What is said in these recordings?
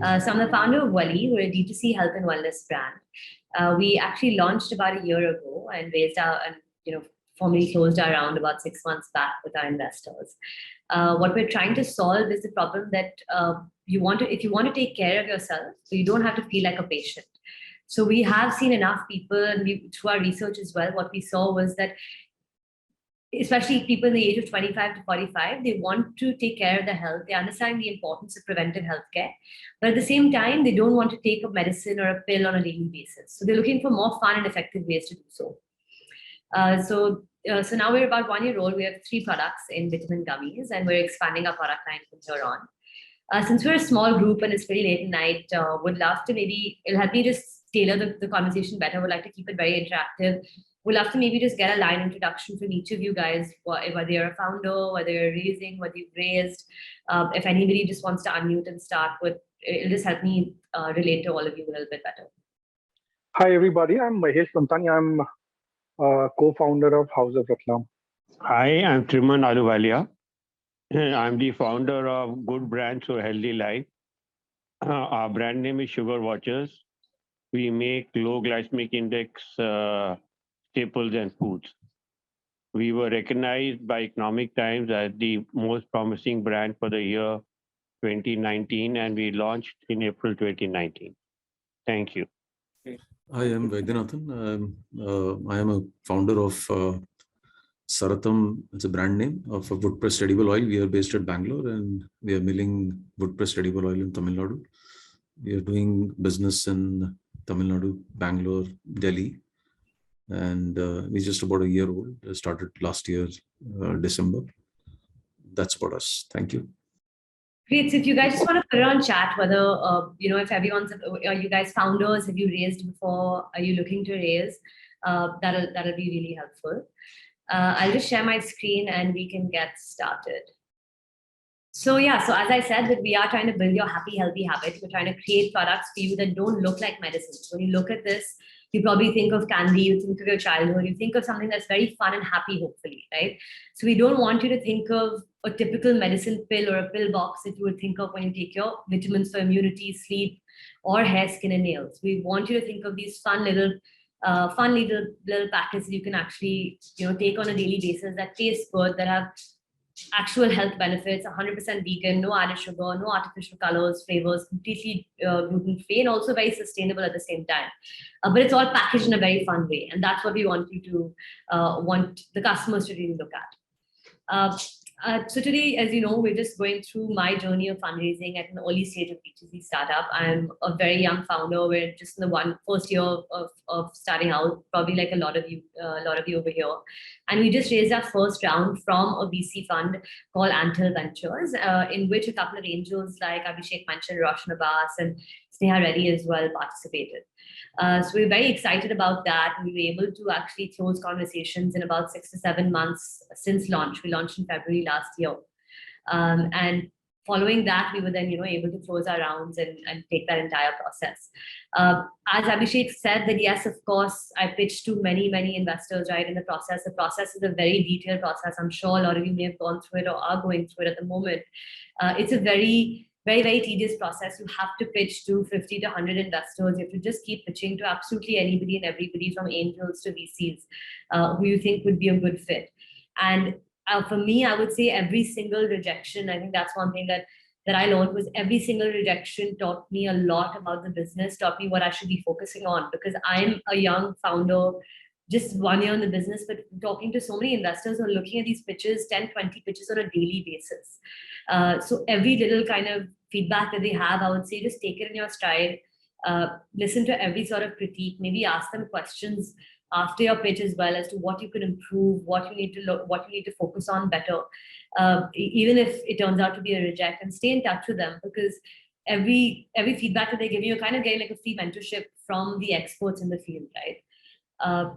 So I'm the founder of Welly. We're a D2C health and wellness brand. We actually launched about a year ago and formally closed our round about 6 months back with our investors. What we're trying to solve is the problem that if you want to take care of yourself, so you don't have to feel like a patient. So we have seen enough people, and through our research as well, what we saw was that especially people in the age of 25 to 45, they want to take care of their health. They understand the importance of preventive healthcare, but at the same time, they don't want to take a medicine or a pill on a daily basis. So they're looking for more fun and effective ways to do so. So now we're about 1 year old. We have 3 products in vitamin gummies, and we're expanding our product line from here on. Since we're a small group and it's pretty late at night, would love to it'll help me just tailor the conversation better. Would like to keep it very interactive. We'd love to maybe just get a line introduction from each of you guys, whether you're a founder, whether you're raising, whether you've raised. If anybody just wants to unmute and start with, it'll just help me relate to all of you a little bit better. Hi, everybody. I'm Mahesh Pantani. I'm co-founder of House of Ratlam. Hi, I'm Triman Aluwalia. I'm the founder of Good Brands for Healthy Life. Our brand name is Sugar Watchers. We make low glycemic index staples and foods. We were recognized by Economic Times as the most promising brand for the year 2019, and we launched in April 2019. Thank you. I am Vaidyanathan. I am a founder of Saratham. It's a brand name of a wood-pressed edible oil. We are based at Bangalore, and we are milling wood-pressed edible oil in Tamil Nadu. We are doing business in Tamil Nadu, Bangalore, Delhi, and we're just about a year old. Started last year, December. That's about us. Thank you. Great. So if you guys just want to put it on chat, whether, if everyone's, are you guys founders? Have you raised before? Are you looking to raise? That'll be really helpful. I'll just share my screen and we can get started. So as I said, that we are trying to build your happy, healthy habits. We're trying to create products for you that don't look like medicines. When you look at this, you probably think of candy, you think of your childhood, you think of something that's very fun and happy, hopefully, right? So we don't want you to think of a typical medicine pill or a pill box that you would think of when you take your vitamins for immunity, sleep, or hair, skin, and nails. We want you to think of these fun little packets that you can actually take on a daily basis that taste good, that have actual health benefits, 100% vegan, no added sugar, no artificial colors, flavors, completely gluten-free, and also very sustainable at the same time. But it's all packaged in a very fun way, and that's what we want you to want the customers to really look at. So today, as you know, we're just going through my journey of fundraising at an early stage of D2C startup. I'm a very young founder. We're just in the first year of starting out, probably like a lot of you over here. And we just raised our first round from a VC fund called Anthill Ventures, in which a couple of angels like Abhishek mentioned, Roshan Abbas and Sneha Reddy as well participated. So we're very excited about that. We were able to actually close conversations in about 6 to 7 months since launch. We launched in February last year. And following that, we were then able to close our rounds and take that entire process. As Abhishek said, that yes, of course, I pitched to many, many investors right in the process. The process is a very detailed process. I'm sure a lot of you may have gone through it or are going through it at the moment. It's a very, very, very tedious process. You have to pitch to 50 to 100 investors. You have to just keep pitching to absolutely anybody and everybody from angels to VCs who you think would be a good fit. And for me, I would say every single rejection, I think that's one thing that I learned was every single rejection taught me a lot about the business, taught me what I should be focusing on, because I'm a young founder, just 1 year in the business, but talking to so many investors who are looking at these pitches, 10, 20 pitches on a daily basis. So every little kind of feedback that they have, I would say just take it in your stride, listen to every sort of critique, maybe ask them questions after your pitch as well as to what you could improve, what you need to focus on better, even if it turns out to be a reject, and stay in touch with them, because every feedback that they give you, you're kind of getting like a free mentorship from the experts in the field, right?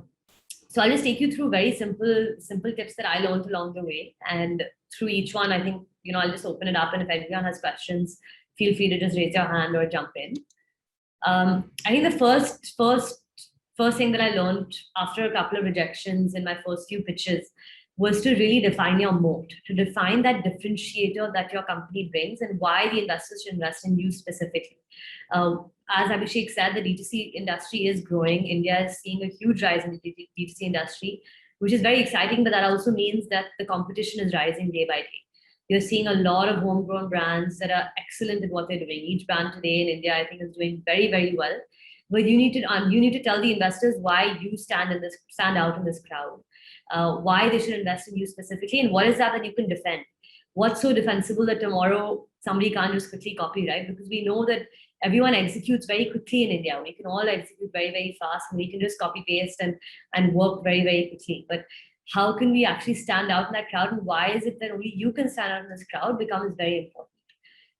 So I'll just take you through very simple tips that I learned along the way, and through each one, I think I'll just open it up, and if anyone has questions, feel free to just raise your hand or jump in. I think the first thing that I learned after a couple of rejections in my first few pitches was to really define your moat, to define that differentiator that your company brings and why the investors should invest in you specifically. As Abhishek said, the D2C industry is growing. India is seeing a huge rise in the D2C industry, which is very exciting, but that also means that the competition is rising day by day. You're seeing a lot of homegrown brands that are excellent at what they're doing. Each brand today in India, I think, is doing very, very well. But you need to tell the investors why you stand out in this crowd, why they should invest in you specifically, and what is that you can defend. What's so defensible that tomorrow somebody can't just quickly copy, right? Because we know that everyone executes very quickly in India. We can all execute very, very fast, and we can just copy paste and work very, very quickly. But how can we actually stand out in that crowd, and why is it that only you can stand out in this crowd becomes very important.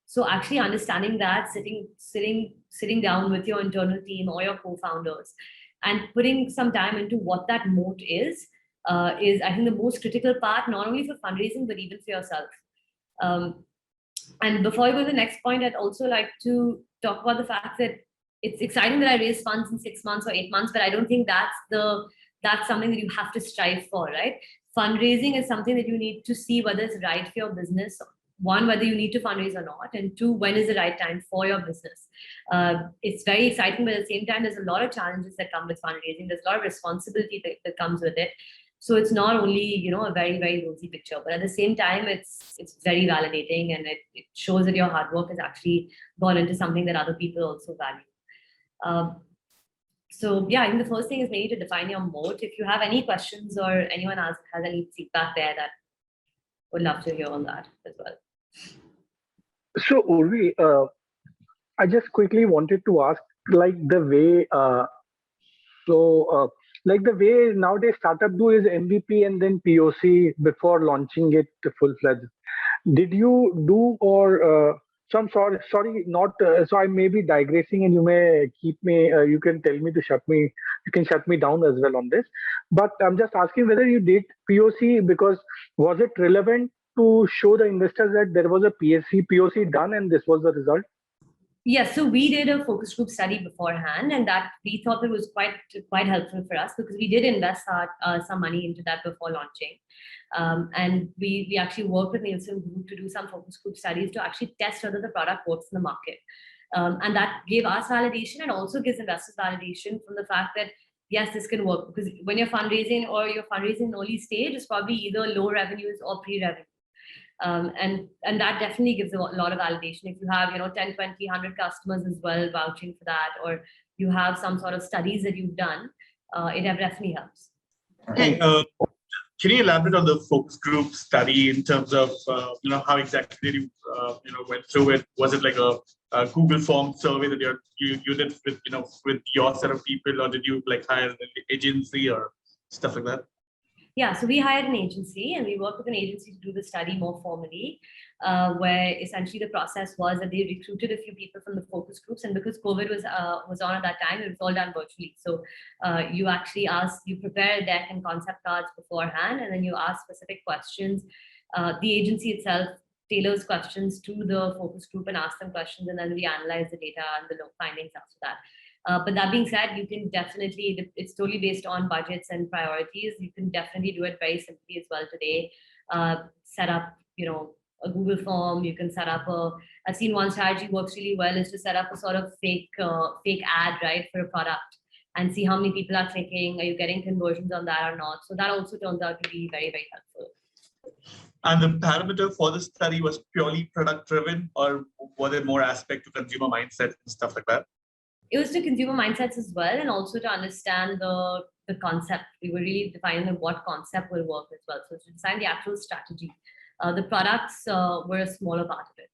So actually understanding that, sitting down with your internal team or your co-founders and putting some time into what that moat is I think the most critical part, not only for fundraising, but even for yourself. And before I go to the next point, I'd also like to talk about the fact that it's exciting that I raised funds in 6 months or 8 months, but I don't think that's something that you have to strive for, right? Fundraising is something that you need to see whether it's right for your business. One, whether you need to fundraise or not, and two, when is the right time for your business. It's very exciting, but at the same time, there's a lot of challenges that come with fundraising. There's a lot of responsibility that comes with it. So it's not only, a very, very rosy picture, but at the same time, it's very validating, and it shows that your hard work has actually gone into something that other people also value. So yeah, I think the first thing is maybe to define your moat. If you have any questions or anyone else has any feedback there, that would love to hear on that as well. So Urvi, I just quickly wanted to ask, like the way, like the way nowadays startup do is MVP and then POC before launching it full-fledged. Did you do or? So I'm sorry, not. So I may be digressing, and you may keep me. You can tell me to shut me. You can shut me down as well on this. But I'm just asking whether you did POC, because was it relevant to show the investors that there was a POC done and this was the result? Yes, so we did a focus group study beforehand, and that we thought it was quite helpful for us because we did invest some money into that before launching. And we actually worked with Nielsen Group to do some focus group studies to actually test whether the product works in the market. And that gave us validation and also gives investors validation from the fact that, yes, this can work. Because when you're fundraising or you're fundraising in early stage, it's probably either low revenues or pre-revenue. And that definitely gives a lot of validation. If you have 10, 20, 100 customers as well vouching for that, or you have some sort of studies that you've done, it definitely helps. Hey, can you elaborate on the focus group study in terms of how exactly you went through it? Was it like a Google form survey that you did with your set of people, or did you hire an agency or stuff like that? Yeah, so we hired an agency and we worked with an agency to do the study more formally, where essentially the process was that they recruited a few people from the focus groups, and because COVID was on at that time, it was all done virtually. So you prepare a deck and concept cards beforehand, and then you ask specific questions. The agency itself tailors questions to the focus group and asks them questions, and then we analyze the data and the findings after that. But that being said, you can definitely, it's totally based on budgets and priorities. You can definitely do it very simply as well today. Set up, a Google form. You can set up I've seen one strategy works really well is to set up a sort of fake ad, right, for a product and see how many people are clicking. Are you getting conversions on that or not? So that also turns out to be very, very helpful. And the parameter for the study was purely product driven, or were there more aspect to consumer mindset and stuff like that? It was to consumer mindsets as well, and also to understand the concept. We were really defining what concept will work as well. So to design the actual strategy. The products were a smaller part of it.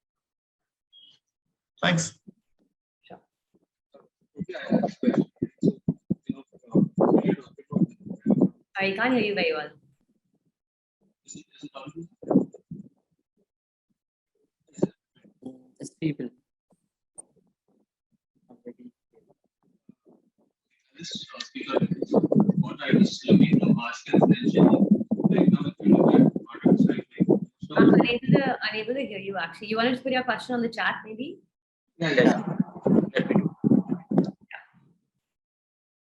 Thanks. Sure. I can't hear you very well. It's people. What I was looking to ask is essentially, if you look at products I'm unable to hear you actually. You wanted to put your question on the chat maybe? Yeah.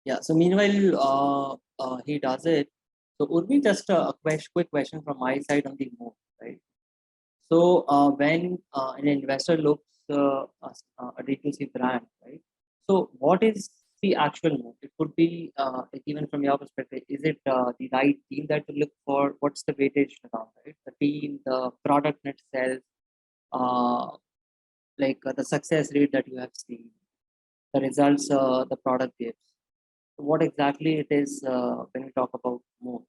Yeah. So meanwhile, he does it. So Urvi, just a quick question from my side on the move, right? So when an investor looks a D2C brand, right? So what is the actual move? It could be like even from your perspective, is it the right team that you look for? What's the weightage around, right? The team, the product in itself, the success rate that you have seen, the results the product gives. What exactly it is when we talk about move?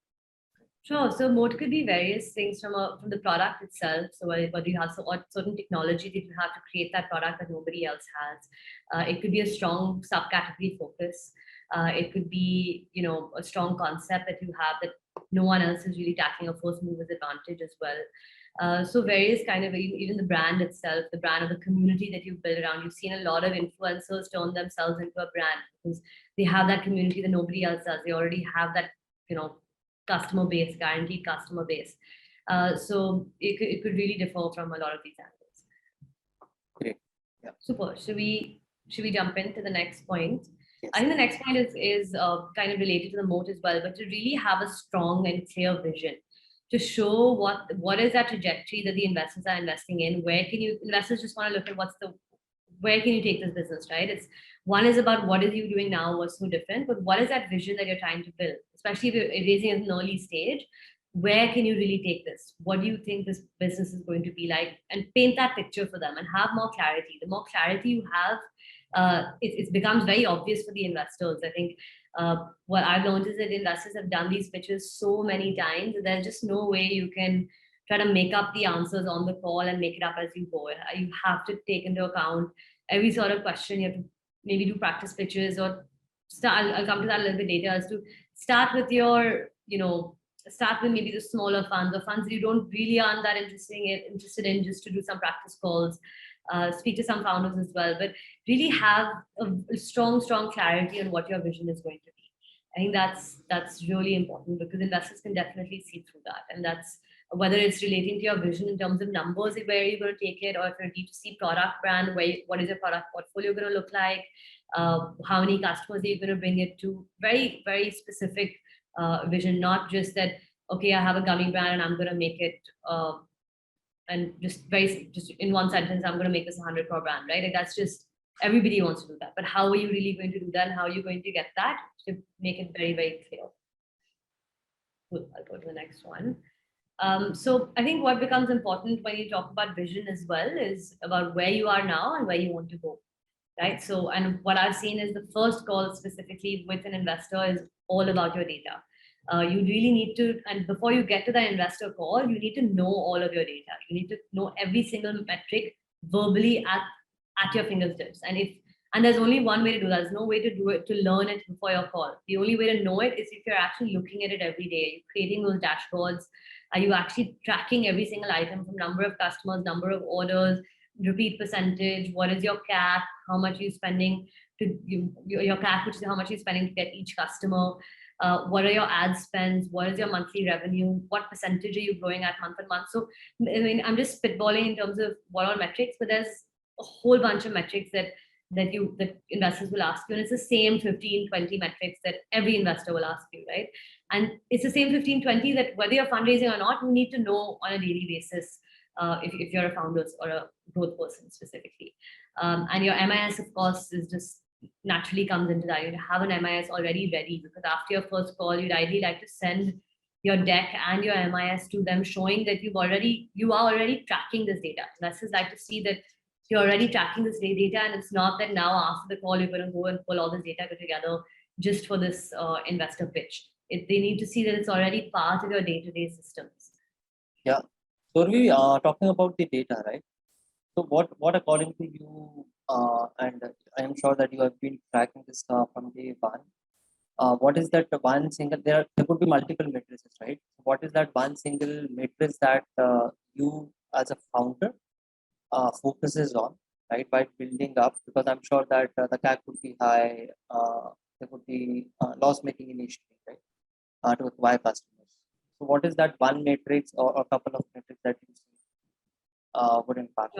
Sure. So mode could be various things from the product itself. So whether you have certain technology that you have to create that product that nobody else has. It could be a strong subcategory focus. It could be, a strong concept that you have that no one else is really tackling, a first mover's advantage as well. So various kind of, even the brand itself, the brand of the community that you've built around. You've seen a lot of influencers turn themselves into a brand because they have that community that nobody else does. They already have that, customer base, guaranteed customer base. So it could really differ from a lot of these angles. Great. Yeah. Super. Should we jump into the next point? Yes. I think the next point is kind of related to the moat as well, but to really have a strong and clear vision to show what is that trajectory that the investors are investing in. Investors just want to look at where can you take this business, right? One is about what is you doing now, what's so different, but what is that vision that you're trying to build? Especially if you're raising at an early stage, where can you really take this? What do you think this business is going to be like? And paint that picture for them and have more clarity. The more clarity you have, it becomes very obvious for the investors. I think what I've learned is that investors have done these pitches so many times that there's just no way you can try to make up the answers on the call and make it up as you go. You have to take into account every sort of question. You have to maybe do practice pitches or start. I'll come to that a little bit later. As to start with start with maybe the smaller funds or funds that you don't really aren't that interested in, just to do some practice calls. Speak to some founders as well, but really have a strong clarity on what your vision is going to be. I think that's really important because investors can definitely see through that, and that's whether it's relating to your vision in terms of numbers, where you're going to take it, or if you're a D2C product brand, what is your product portfolio going to look like? How many customers are you going to bring it to? Very, very specific vision, not just that, okay, I have a gummy brand and I'm going to make it, and just in one sentence, I'm going to make this 100 crore brand, right? Like that's just, everybody wants to do that. But how are you really going to do that? And how are you going to get that to make it very, very clear? Cool. I'll go to the next one. So I think what becomes important when you talk about vision as well is about where you are now and where you want to go, right? So, and what I've seen is the first call specifically with an investor is all about your data. You really need to, and before you get to that investor call, you need to know all of your data. You need to know every single metric verbally at your fingertips. And there's only one way to do that. There's no way to do it, to learn it before your call. The only way to know it is if you're actually looking at it every day. You're creating those dashboards. Are you actually tracking every single item from number of customers, number of orders, repeat percentage? What is your CAC? How much are you spending your CAC, which is how much you're spending to get each customer? What are your ad spends? What is your monthly revenue? What percentage are you growing at month on month? So, I mean, I'm just spitballing in terms of what are metrics, but there's a whole bunch of metrics that investors will ask you, and it's the same 15, 20 metrics that every investor will ask you, right? And it's the same 15, 20 that whether you're fundraising or not, you need to know on a daily basis if you're a founder or a growth person specifically. And your MIS, of course, is just naturally comes into that. You have an MIS already ready, because after your first call, you'd ideally like to send your deck and your MIS to them, showing that you are already tracking this data. Investors like to see that you're already tracking this data, and it's not that now after the call you're going to go and pull all this data together just for this investor pitch. They need to see that it's already part of your day-to-day systems. Yeah. So we are talking about the data, right? So what according to you, and I am sure that you have been tracking this from day one, what is that one single, there could be multiple matrices, right? What is that one single matrix that you as a founder focuses on, right, by building up? Because I'm sure that the CAC would be high, there would be loss-making initially, right, to acquire customers. So what is that one matrix or a couple of matrices that you see would impact?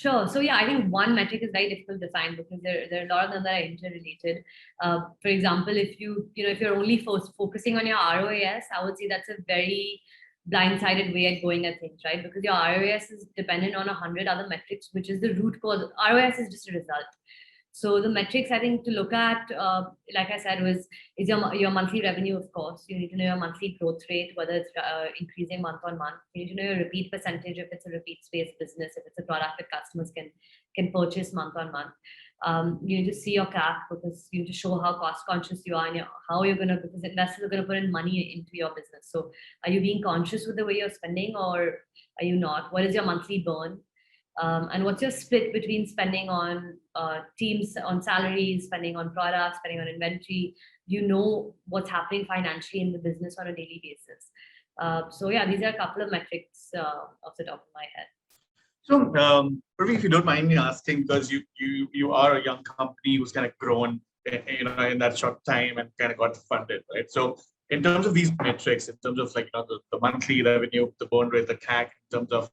Sure. So yeah, I think one metric is very difficult to find because there are a lot of them that are interrelated. For example, if you're only focusing on your ROAS, I would say that's a very blindsided way at going at things, right? Because your ROAS is dependent on 100 other metrics, which is the root cause. ROAS is just a result. So the metrics I think to look at, like I said, is your monthly revenue, of course. You need to know your monthly growth rate, whether it's increasing month on month. You need to know your repeat percentage if it's a repeat-based business, if it's a product that customers can purchase month on month. You need to see your CAC because you need to show how cost conscious you are and how you're gonna, because investors are gonna put in money into your business. So are you being conscious with the way you're spending or are you not? What is your monthly burn? And what's your split between spending on teams, on salaries, spending on products, spending on inventory? You know what's happening financially in the business on a daily basis. So yeah, these are a couple of metrics off the top of my head. So, Urvi, if you don't mind me asking, because you are a young company who's kind of grown, in that short time and kind of got funded, right? So, in terms of these metrics, in terms of like the monthly revenue, the burn rate, the CAC, in terms of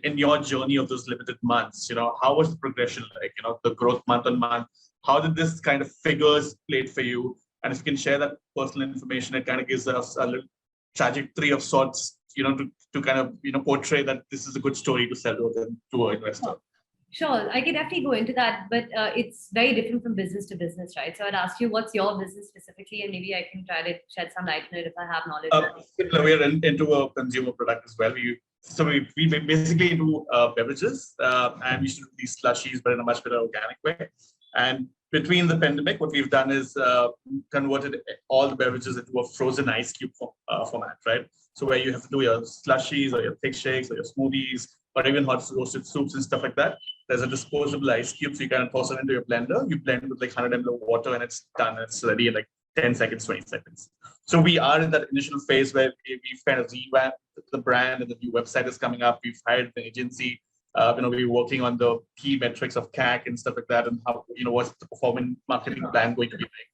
in your journey of those limited months, how was the progression like? The growth month on month. How did this kind of figures played for you? And if you can share that personal information, it kind of gives us a little trajectory of sorts, to kind of portray that this is a good story to sell to an investor. Sure, I can definitely go into that, but it's very different from business to business, right? So I'd ask you, what's your business specifically, and maybe I can try to shed some light on it if I have knowledge. We're into a consumer product as well. We basically do beverages, and we used to do these slushies, but in a much better organic way. And between the pandemic, what we've done is converted all the beverages into a frozen ice cube format, right? So where you have to do your slushies or your thick shakes or your smoothies, or even hot roasted soups and stuff like that. There's a disposable ice cube, so you can toss it into your blender. You blend with like 100 ml of water, and it's done. It's ready in like 10 seconds, 20 seconds. So we are in that initial phase where we've kind of revamped the brand, and the new website is coming up. We've hired an agency. We're working on the key metrics of CAC and stuff like that, and how what's the performance marketing plan going to be like.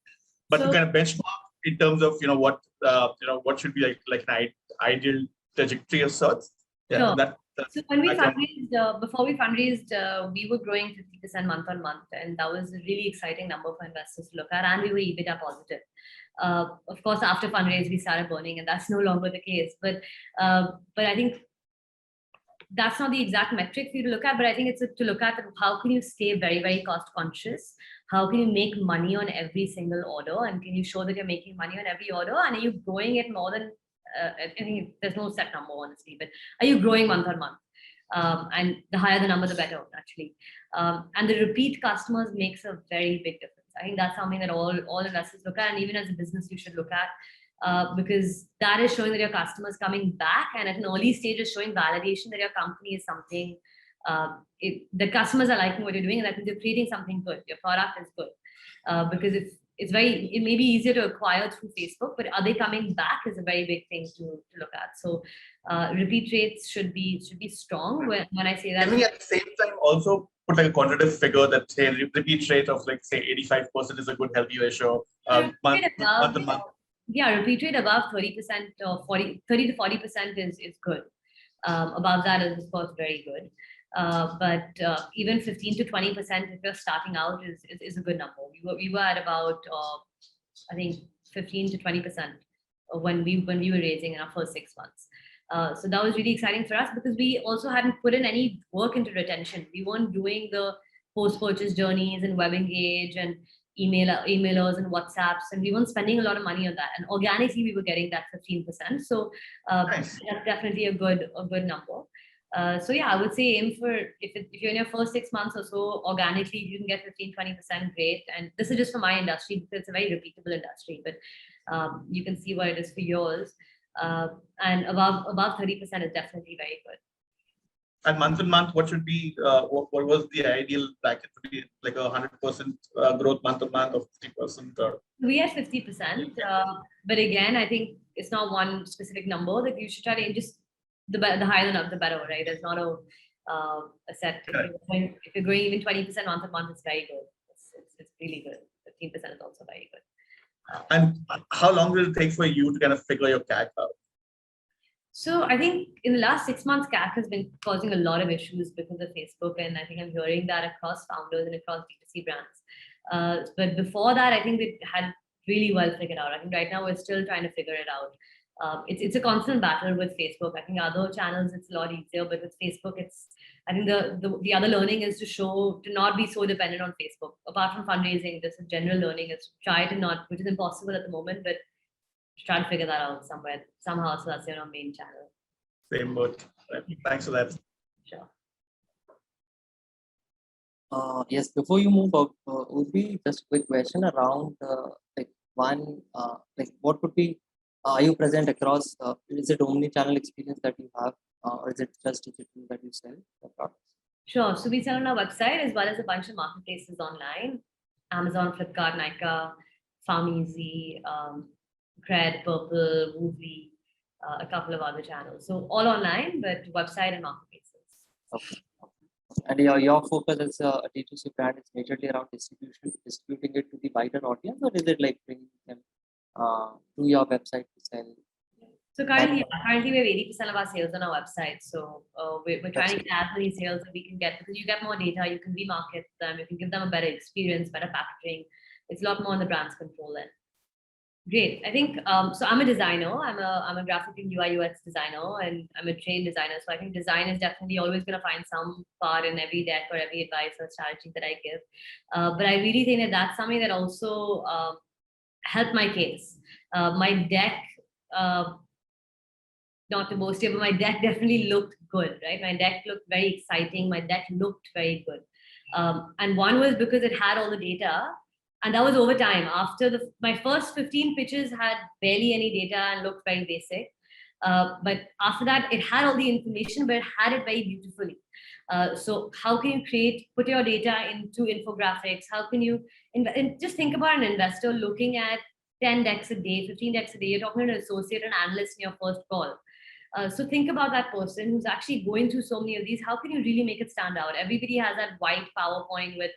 But to kind of benchmark in terms of what should be like an ideal trajectory of sorts. Yeah, sure. So when we fundraised, before we fundraised, we were growing 50% month on month, and that was a really exciting number for investors to look at, and we were EBITDA positive. Of course, after fundraise, we started burning, and that's no longer the case. But I think that's not the exact metric for you to look at, but I think it's to look at how can you stay very, very cost conscious? How can you make money on every single order? And can you show that you're making money on every order? And are you growing it more than, I think there's no set number, honestly, but are you growing month on month? And the higher the number, the better, actually. And the repeat customers makes a very big difference. I think that's something that all investors look at, and even as a business, you should look at. Because that is showing that your customers coming back, and at an early stage is showing validation that your company is something, the customers are liking what you're doing, and that they're creating something good. Your product is good. Because it may be easier to acquire through Facebook, but are they coming back is a very big thing to look at. So repeat rates should be strong. When I say that, can we at the same time also put like a quantitative figure that say repeat rate of like say 85% is a good healthy ratio month to month? Yeah, repeat rate above 30% or 30 to 40% is good. Above that is of course very good. But even 15 to 20% if you're starting out is a good number. We were at about I think 15 to 20% when we were raising in our first 6 months. So that was really exciting for us because we also hadn't put in any work into retention. We weren't doing the post-purchase journeys and web engage and emailers and WhatsApps, and we weren't spending a lot of money on that. And organically, we were getting that 15%. So nice. That's definitely a good number. So yeah, I would say aim for, if you're in your first 6 months or so, organically, you can get 15-20%, great. And this is just for my industry because it's a very repeatable industry, but you can see what it is for yours. And above 30% is definitely very good. And month on month, what should be, what was the ideal bracket to be, like 100% growth month on month or 50%? Or? We had 50%, but again, I think it's not one specific number that you should try to aim. Just the higher the better, right? There's not a set. If you're growing even 20% month on month, it's very good. It's really good. 15% is also very good. And how long will it take for you to kind of figure your CAC out? So I think in the last 6 months, CAC has been causing a lot of issues because of Facebook, and I think I'm hearing that across founders and across D2C brands. But before that, I think they had really well figured out. I think right now we're still trying to figure it out. It's a constant battle with Facebook. I think other channels it's a lot easier, but with Facebook, I think the other learning is to not be so dependent on Facebook. Apart from fundraising, this is general learning is to try to not, which is impossible at the moment, but try to figure that out somehow. So that's your main channel. Same boat. Thanks for that. Sure. Yes, before you move out, Urvi, just a quick question around what would be, are you present across, is it only channel experience that you have, or is it just digital that you sell the products? Sure. So we sell on our website as well as a bunch of marketplaces online: Amazon, Flipkart, Nykaa, PharmEasy, Cred, Purple, Woovly, a couple of other channels. So all online, but website and marketplaces. Okay. And your focus as a D2C brand is majorly around distributing it to the wider audience, or is it like bringing them to your website to sell? So currently we have 80% of our sales on our website. So we're trying to get as many sales that we can get, because you get more data, you can remarket them, you can give them a better experience, better packaging. It's a lot more on the brand's control then. Great. I think so. I'm a designer. I'm a graphic and UI UX designer, and I'm a trained designer. So I think design is definitely always going to find some part in every deck or every advice or strategy that I give. But I really think that that's something that also helped my case. My deck, not to boast here, but my deck definitely looked good, right? My deck looked very exciting. My deck looked very good. And one was because it had all the data. And that was over time. After my first 15 pitches had barely any data and looked very basic. But after that, it had all the information, but it had it very beautifully. So how can you put your data into infographics? How can you, and just think about an investor looking at 10 decks a day, 15 decks a day. You're talking to an associate and analyst in your first call. So think about that person who's actually going through so many of these. How can you really make it stand out? Everybody has that white PowerPoint with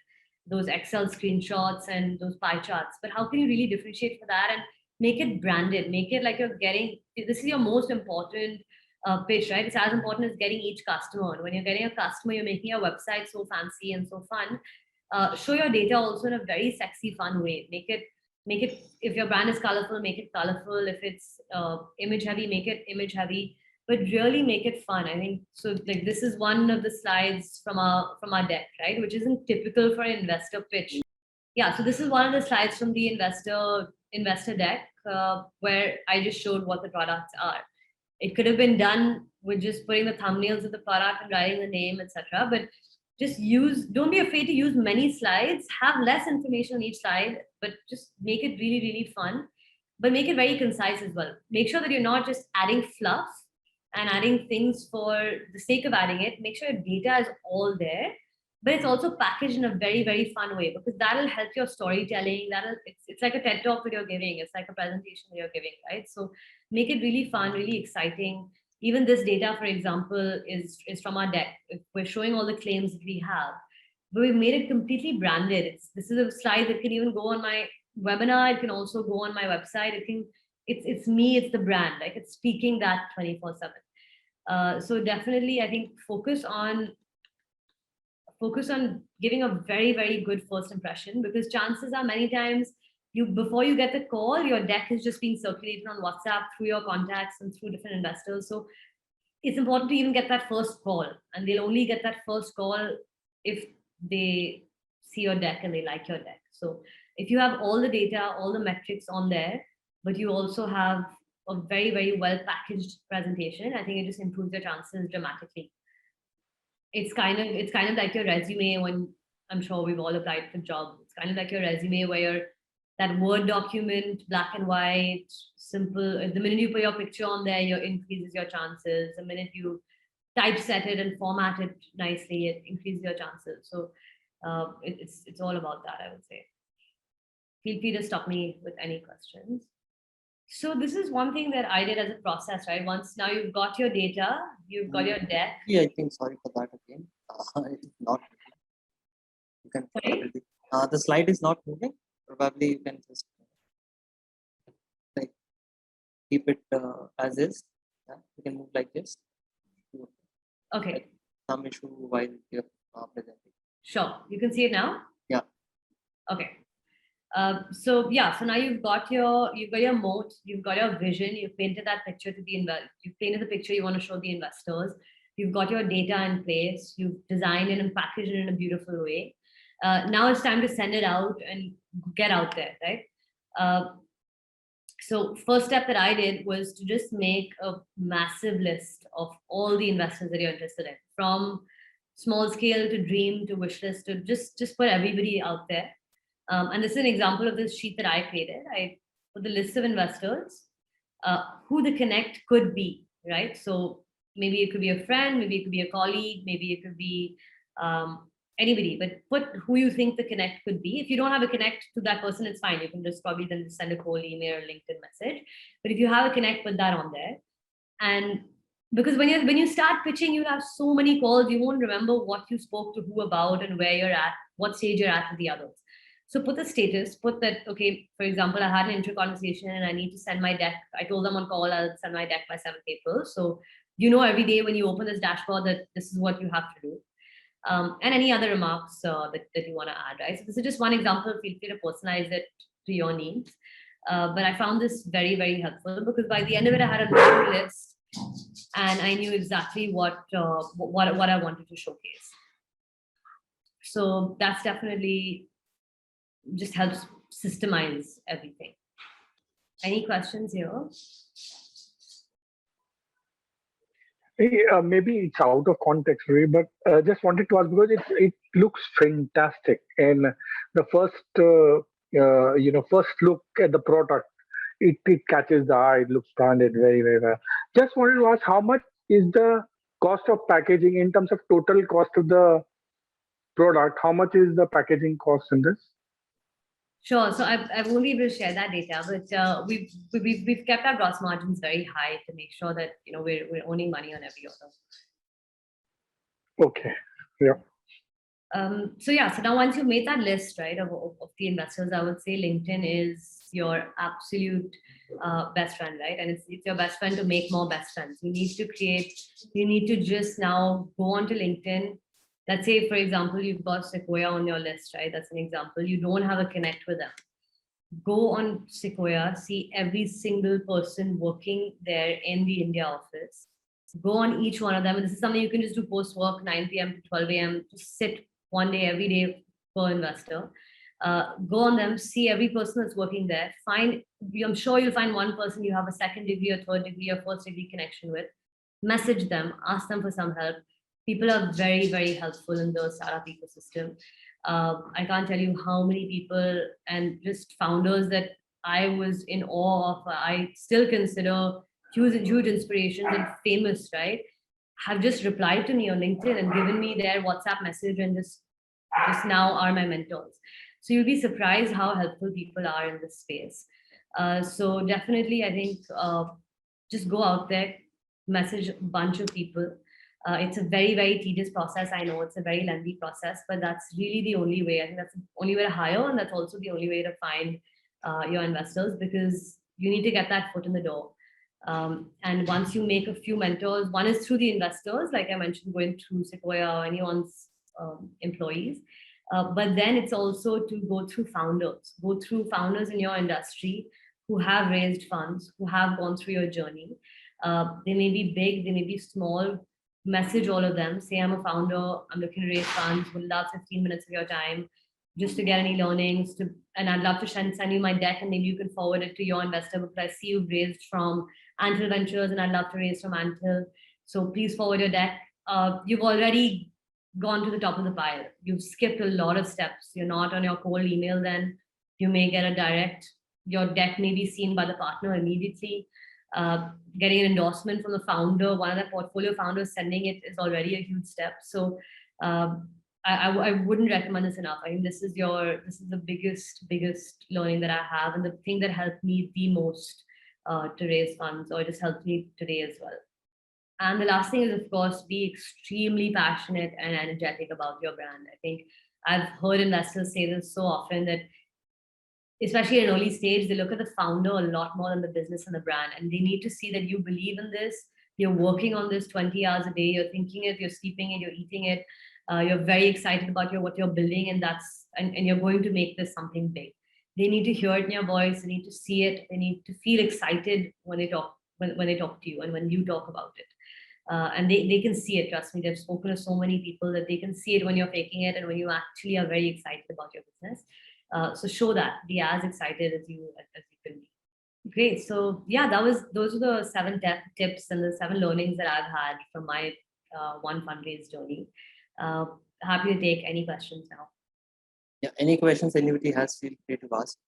those Excel screenshots and those pie charts, but how can you really differentiate for that and make it branded? Make it like you're getting, this is your most important pitch, right? It's as important as getting each customer. And when you're getting a customer, you're making your website so fancy and so fun. Show your data also in a very sexy, fun way. Make it, if your brand is colorful, make it colorful. If it's image heavy, make it image heavy, but really make it fun. I think so. Like, this is one of the slides from our deck, right? Which isn't typical for an investor pitch. Yeah. So this is one of the slides from the investor deck where I just showed what the products are. It could have been done with just putting the thumbnails of the product and writing the name, etc. But just don't be afraid to use many slides. Have less information on each slide, but just make it really, really fun. But make it very concise as well. Make sure that you're not just adding fluff and adding things for the sake of adding it. Make sure your data is all there, but it's also packaged in a very, very fun way, because that'll help your storytelling. It's like a TED talk that you're giving. It's like a presentation that you're giving, right? So make it really fun, really exciting. Even this data, for example, is from our deck. We're showing all the claims that we have, but we've made it completely branded. This is a slide that can even go on my webinar. It can also go on my website. It's me, it's the brand, like it's speaking that 24/7. So definitely, I think focus on giving a very, very good first impression, because chances are many times before you get the call, your deck is just being circulated on WhatsApp through your contacts and through different investors. So it's important to even get that first call, and they'll only get that first call if they see your deck and they like your deck. So if you have all the data, all the metrics on there, but you also have a very, very well packaged presentation, I think it just improves your chances dramatically. It's kind of like your resume. When I'm sure we've all applied for jobs, it's kind of like your resume where that Word document, black and white, simple. The minute you put your picture on there, it increases your chances. The minute you typeset it and format it nicely, it increases your chances. So it's all about that, I would say. Feel free to stop me with any questions. So this is one thing that I did as a process, right? Once now you've got your data, you've got your deck. Yeah, I think, sorry for that again. It is not. You can probably, the slide is not moving. Probably you can just like keep it as is. Yeah, you can move like this. Okay, Some issue while you're presenting. sure. You can see it now? Yeah. Okay. So yeah, so now you've got your moat, you've got your vision, you've painted that picture to the you've painted the picture you want to show the investors, you've got your data in place, you've designed it and packaged it in a beautiful way. Now it's time to send it out and get out there, right? So first step that I did was to just make a massive list of all the investors that you're interested in, from small scale to dream to wish list to just put everybody out there. And this is an example of this sheet that I created. I put the list of investors, who the connect could be, right? So maybe it could be a friend, maybe it could be a colleague, maybe it could be anybody, but put who you think the connect could be. If you don't have a connect to that person, it's fine. You can just probably then send a cold email or LinkedIn message. But if you have a connect, put that on there. And because when you start pitching, you'll have so many calls, you won't remember what you spoke to who about and where you're at, what stage you're at with the others. So put the status, put that, okay, for example, I had an intro conversation and I need to send my deck. I told them on call, I'll send my deck by 7th April. So you know every day when you open this dashboard that this is what you have to do. And any other remarks that you want to add, right? So this is just one example. Feel free to personalize it to your needs. But I found this very, very helpful because by the end of it, I had a long list and I knew exactly what I wanted to showcase. So that's definitely just helps systemize everything. Any questions here? Maybe it's out of context, Ray, but just wanted to ask because it looks fantastic, and the first first look at the product, it catches the eye. It looks branded very, very well. Just wanted to ask, how much is the cost of packaging in terms of total cost of the product? How much is the packaging cost in this? Sure. So I won't be able to share that data, but we've kept our gross margins very high to make sure that we're owning money on every order. Okay. Yeah. So yeah. So now once you've made that list, right, of the investors, I would say LinkedIn is your absolute best friend, right? And it's your best friend to make more best friends. You need to just now go onto LinkedIn. Let's say, for example, you've got Sequoia on your list, right? That's an example. You don't have a connect with them. Go on Sequoia, see every single person working there in the India office. Go on each one of them. And this is something you can just do post work, 9 p.m. to 12 a.m. Just sit one day, every day per investor. Go on them, see every person that's working there. I'm sure you'll find one person you have a second degree or third degree or first degree connection with. Message them, ask them for some help. People are very, very helpful in the startup ecosystem. I can't tell you how many people and just founders that I was in awe of, I still consider huge inspirations and famous, right? Have just replied to me on LinkedIn and given me their WhatsApp message and just now are my mentors. So you'll be surprised how helpful people are in this space. So definitely, I think just go out there, message a bunch of people. It's a very, very tedious process. I know it's a very lengthy process, but that's really the only way. I think that's the only way to hire, and that's also the only way to find your investors, because you need to get that foot in the door. And once you make a few mentors, one is through the investors, like I mentioned, going through Sequoia or anyone's employees. But then it's also to go through founders in your industry who have raised funds, who have gone through your journey. They may be big, they may be small. Message all of them, say I'm a founder, I'm looking to raise funds, would love 15 minutes of your time just to get any learnings, and I'd love to send you my deck and maybe you can forward it to your investor, because I see you've raised from Anthill Ventures and I'd love to raise from Anthill. So please forward your deck. You've already gone to the top of the pile. You've skipped a lot of steps. You're not on your cold email then. You may get a direct. Your deck may be seen by the partner immediately. Getting an endorsement from the founder, one of the portfolio founders sending it is already a huge step. So I wouldn't recommend this enough. I think this is the biggest learning that I have, and the thing that helped me the most to raise funds, or just helped me today as well. And the last thing is, of course, be extremely passionate and energetic about your brand. I think I've heard investors say this so often, that especially at an early stage, they look at the founder a lot more than the business and the brand. And they need to see that you believe in this, You're working on this 20 hours a day. You're thinking it, you're sleeping it, you're eating it. You're very excited about what you're building, and you're going to make this something big. They need to hear it in your voice. They need to see it. They need to feel excited when they talk to you and when you talk about it. And they can see it. Trust me, they've spoken to so many people that they can see it when you're faking it and when you actually are very excited about your business. So show that. Be as excited as you can be. Great. So yeah, those are the 7 tips and the 7 learnings that I've had from my one fundraise journey. Happy to take any questions now. Yeah, any questions anybody has, feel free to ask.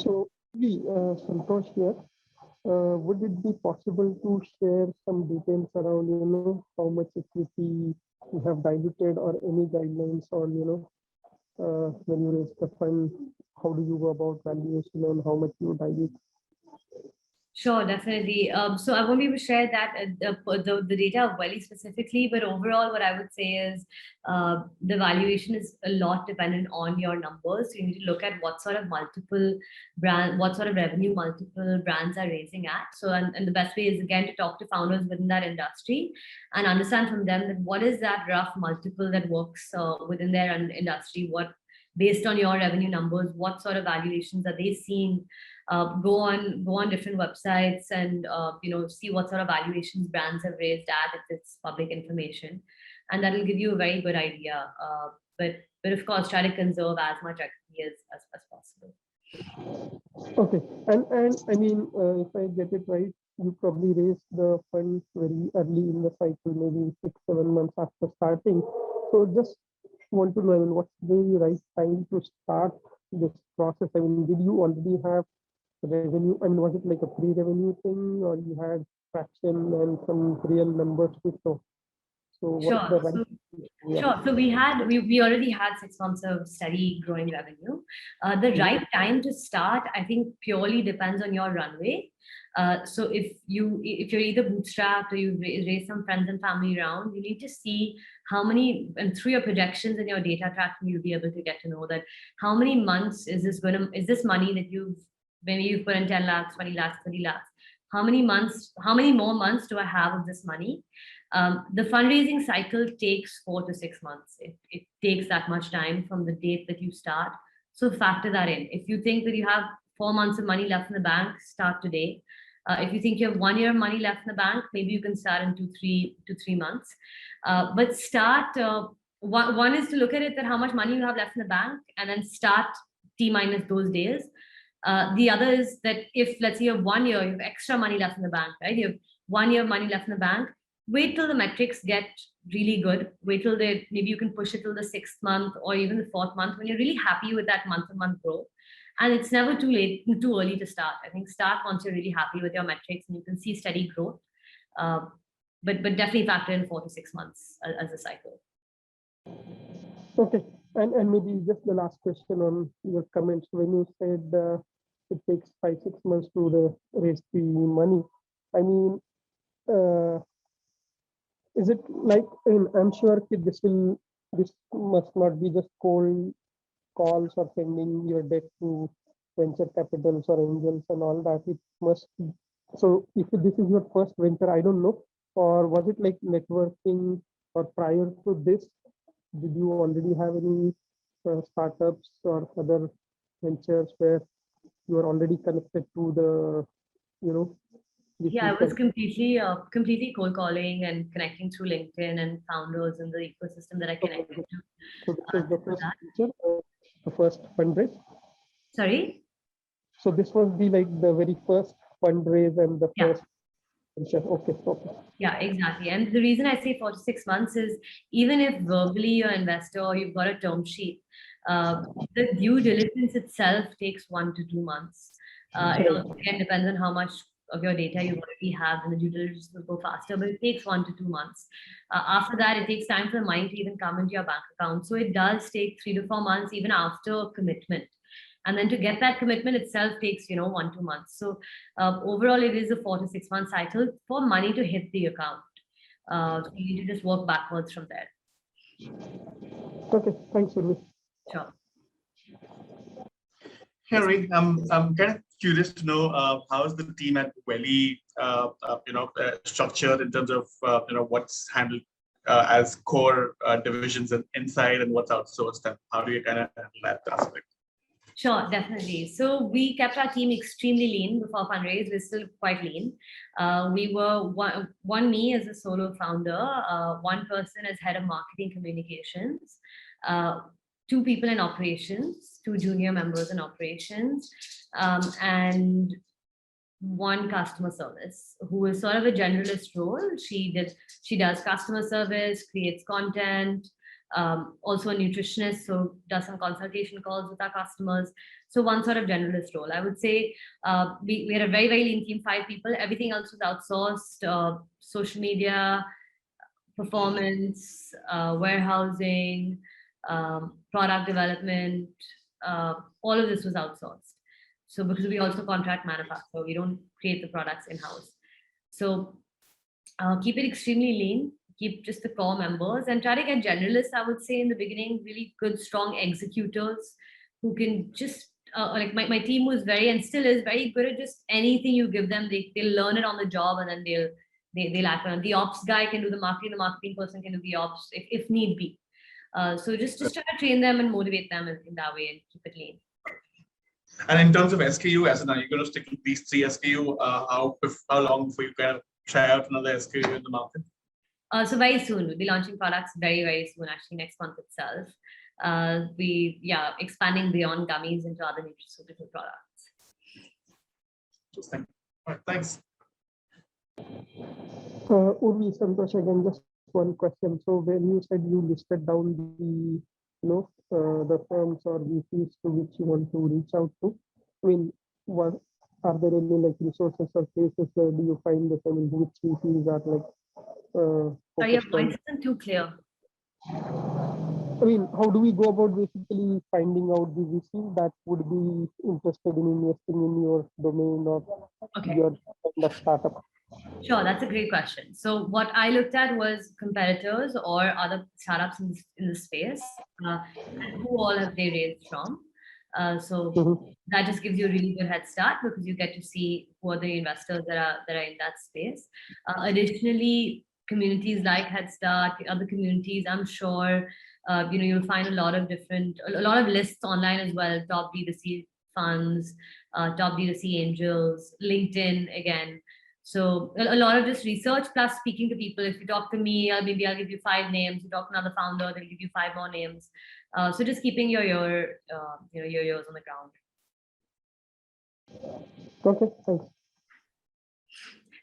So, Santosh here. Would it be possible to share some details around, how much equity you have diluted, or any guidelines on, when you raise the fund, how do you go about valuation and how much you dilute? Sure, definitely. So I won't be able to share that the data of Welly specifically, but overall, what I would say is the valuation is a lot dependent on your numbers. So you need to look at what sort of revenue multiple brands are raising at. So and the best way is again to talk to founders within that industry and understand from them that what is that rough multiple that works within their industry. What, based on your revenue numbers, what sort of valuations are they seeing? Go on different websites and see what sort of valuations brands have raised at, if it's public information, and that will give you a very good idea. But of course, try to conserve as much equity as possible. Okay, and I mean, if I get it right, you probably raised the fund very early in the cycle, maybe 6-7 months after starting. So just want to know, I mean, what's the right time to start this process? I mean, did you already have revenue? I mean, was it like a pre-revenue thing, or you had traction and some real numbers to show? So what's the right? Sure. So we already had 6 months of steady growing revenue. The right time to start, I think, purely depends on your runway. So if you're either bootstrapped or you raise some friends and family around, you need to see how many, and through your projections and your data tracking, you'll be able to get to know that how many months is this money that maybe you've put in 10 lakhs, 20 lakhs, 30 lakhs. How many more months do I have of this money? The fundraising cycle takes 4 to 6 months. It takes that much time from the date that you start. So factor that in. If you think that you have 4 months of money left in the bank, start today. If you think you have 1 year of money left in the bank, maybe you can start in 2 to 3 months. But start, one is to look at it that how much money you have left in the bank and then start T minus those days. The other is that if, let's say you have 1 year, you have extra money left in the bank, right? You have 1 year of money left in the bank. Wait till the metrics get really good. Wait till maybe you can push it till the 6th month or even the 4th month when you're really happy with that month-to-month growth. And it's never too early to start. I think start once you're really happy with your metrics and you can see steady growth. But definitely factor in 4 to 6 months as a cycle. Okay, and maybe just the last question on your comments when you said it takes 5-6 months to raise the money. I mean, is it like, I'm sure this must not be just cold calls or sending your debt to venture capitals or angels and all that. It must be. So if this is your first venture, I don't know, or was it like networking, or prior to this, did you already have any startups or other ventures where you are already connected to the, Yeah, I was completely cold calling and connecting through LinkedIn and founders in the ecosystem that I connected to. So this was the first venture, the first fundraise? Sorry? So this was the very first fundraise and the first venture. Okay. Yeah, exactly. And the reason I say 4 to 6 months is even if verbally you're an investor or you've got a term sheet, the due diligence itself takes 1 to 2 months. It also again depends on how much of your data you already have, and the due diligence will go faster, but it takes 1 to 2 months. After that, it takes time for the money to even come into your bank account. So it does take 3 to 4 months even after commitment. And then to get that commitment itself takes, 1 to 2 months. So overall, it is a 4 to 6 month cycle for money to hit the account. So you need to just work backwards from there. Okay, thanks, Urvi. Sure. Henry, I'm kind of curious to know how is the team at Welly, structured in terms of what's handled as core divisions and inside, and what's outsourced, and how do you kind of handle that aspect? Sure, definitely. So we kept our team extremely lean before fundraise. We're still quite lean. We were me as a solo founder, one person as head of marketing communications, 2 people in operations, 2 junior members in operations, and 1 customer service, who is sort of a generalist role. She does customer service, creates content, also a nutritionist, so does some consultation calls with our customers. So one sort of generalist role. I would say we had a very, very lean team, 5 people. Everything else was outsourced, social media, performance, warehousing, product development, all of this was outsourced. So because we also contract manufacture, we don't create the products in-house. So keep it extremely lean, keep just the core members, and try to get generalists, I would say in the beginning, really good, strong executors who can just, like my team was very, and still is very good at just anything you give them. They'll learn it on the job, and then they'll act on it. The ops guy can do the marketing person can do the ops if need be. So just try to train them and motivate them in that way and keep it lean. And in terms of SKU, as in, are you going to stick with these 3 SKU? How long before you kind of try out another SKU in the market? So very soon, we'll be launching products very, very soon, actually next month itself. Expanding beyond gummies into other nutraceutical products. Interesting. All right, thanks. Urvi, Santosh, again, just one question. So when you said you listed down the firms or VCs to which you want to reach out to, I mean, what are there any like resources or places where do you find that? I mean, which VCs are like? Sorry, your voice isn't too clear. I mean, how do we go about basically finding out the VCs that would be interested in investing in your domain or your kind of startup? Sure, that's a great question. So what I looked at was competitors or other startups in the space, and who all have they raised from. That just gives you a really good head start because you get to see who are the investors that are in that space. Additionally, communities like Headstart, other communities, I'm sure you'll find a lot of lists online as well. Top D2C funds, top D2C angels, LinkedIn again. So a lot of just research plus speaking to people. If you talk to me, maybe I'll give you 5 names. You talk to another founder, they'll give you 5 more names. So just keeping your ears on the ground. Okay, thanks.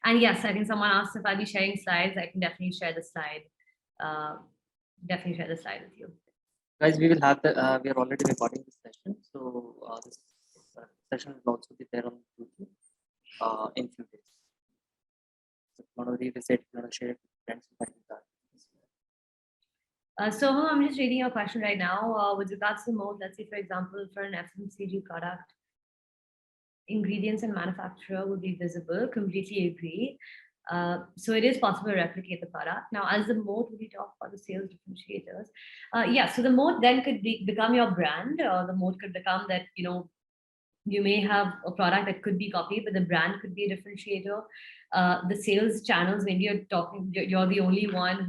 And yes, I think someone asked if I'll be sharing slides. I can definitely share the slide. Definitely share the slide with you. Guys, we will have we are already recording this session. So this session will also be there on YouTube in few days. So if you want to revisit, if you want to share it with friends, you can do that. So I'm just reading your question right now. With regards to mode, let's say, for example, for an FMCG product, ingredients and manufacturer would be visible. Completely agree. So it is possible to replicate the product. Now, as the mode, we talk about the sales differentiators. So the mode then could become your brand. The mode could become that, you may have a product that could be copied, but the brand could be a differentiator. The sales channels, maybe you're the only one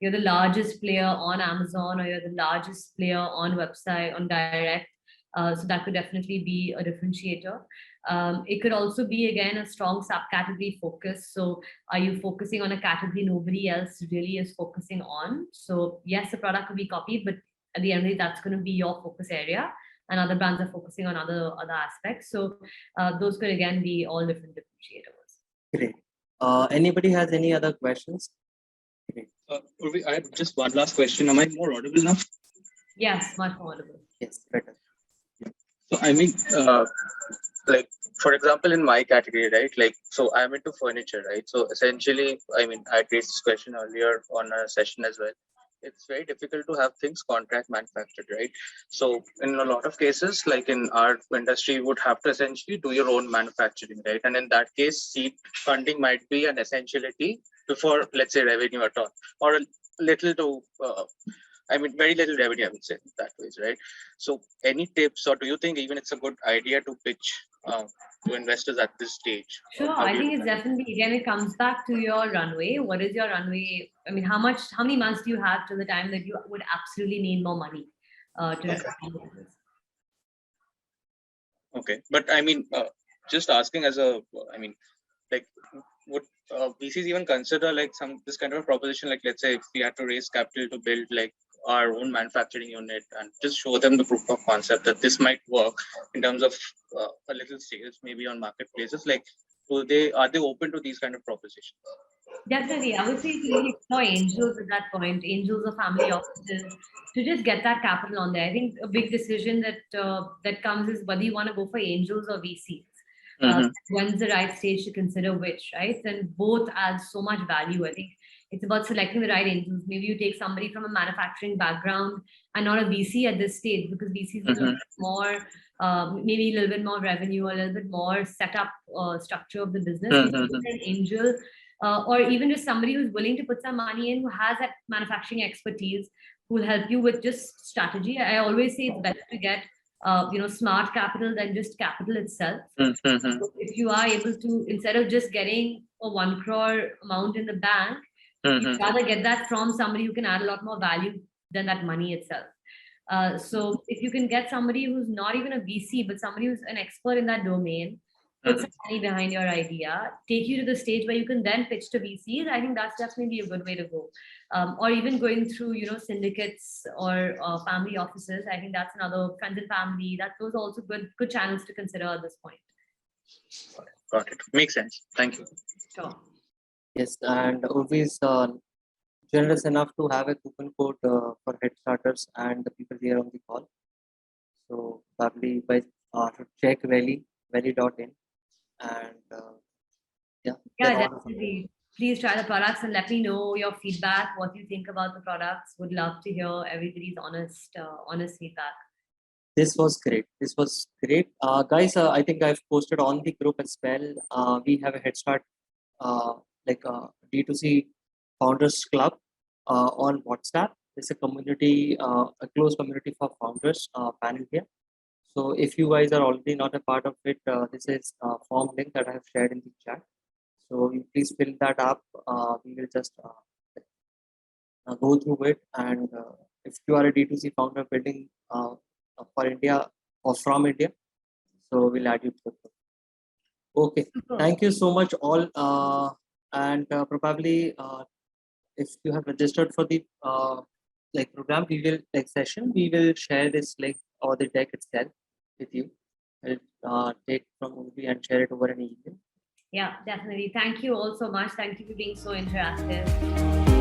you're the largest player on Amazon, or you're the largest player on website, on direct. So that could definitely be a differentiator. It could also be, again, a strong subcategory focus. So are you focusing on a category nobody else really is focusing on? So yes, the product could be copied, but at the end of the day, that's going to be your focus area. And other brands are focusing on other aspects. So those could, again, be all different differentiators. Great. Anybody has any other questions? Great. Urvi, I have just one last question. Am I more audible now? Yes, much more audible. Yes, better. So I mean, like, for example, in my category, right? Like, so I'm into furniture, right? So essentially, I mean, I raised this question earlier on a session as well. It's very difficult to have things contract manufactured, right? So in a lot of cases, like in our industry, you would have to essentially do your own manufacturing, right? And in that case, seed funding might be an essentiality before, let's say, revenue at all, or a little to I mean, very little revenue, I would say that ways, right? So any tips, or do you think even it's a good idea to pitch to investors at this stage? Sure, I think it's definitely, again, it comes back to your runway. What is your runway? I mean, how many months do you have till the time that you would absolutely need more money to Okay, but I mean, just asking as a, I mean, like, would VCs even consider like this kind of a proposition? Like, let's say if we had to raise capital to build like our own manufacturing unit and just show them the proof of concept that this might work in terms of a little sales, maybe on marketplaces. Like, are they open to these kind of propositions? Definitely, I would say if you really explore angels at that point, angels or family offices, to just get that capital on there. I think a big decision that comes is whether you want to go for angels or VCs. When's the right stage to consider which, right? And both add so much value. I think it's about selecting the right angels. Maybe you take somebody from a manufacturing background and not a VC at this stage, because VCs are a little bit more, maybe a little bit more revenue, a little bit more setup structure of the business. An angel, or even just somebody who's willing to put some money in, who has that manufacturing expertise, who will help you with just strategy. I always say it's better to get smart capital than just capital itself. So if you are able to, instead of just getting a 1 crore amount in the bank, you'd rather get that from somebody who can add a lot more value than that money itself. So if you can get somebody who's not even a VC, but somebody who's an expert in that domain, put some money behind your idea, take you to the stage where you can then pitch to VCs, I think that's definitely a good way to go. Or even going through, syndicates or family offices. I think that's another, friends and family. Those are also good channels to consider at this point. Got it. Makes sense. Thank you. Sure. Yes, and Urvi is generous enough to have a coupon code for Headstarters and the people here on the call. So probably by check welly.in. And yeah, definitely. Please try the products and let me know your feedback, what you think about the products. Would love to hear everybody's honest feedback. This was great. Guys, I think I've posted on the group as well. We have a Headstart D2C Founders Club on WhatsApp. It's a community, a close community for founders pan-India. So if you guys are already not a part of it, this is a form link that I have shared in the chat. So you please fill that up. We will just go through it. And if you are a D2C founder building for India or from India, so we'll add you to the group. Okay, thank you so much all. And probably if you have registered for the program, session, we will share this link or the deck itself with you. I'll take from Urvi and share it over an email. Yeah, definitely. Thank you all so much. Thank you for being so interactive.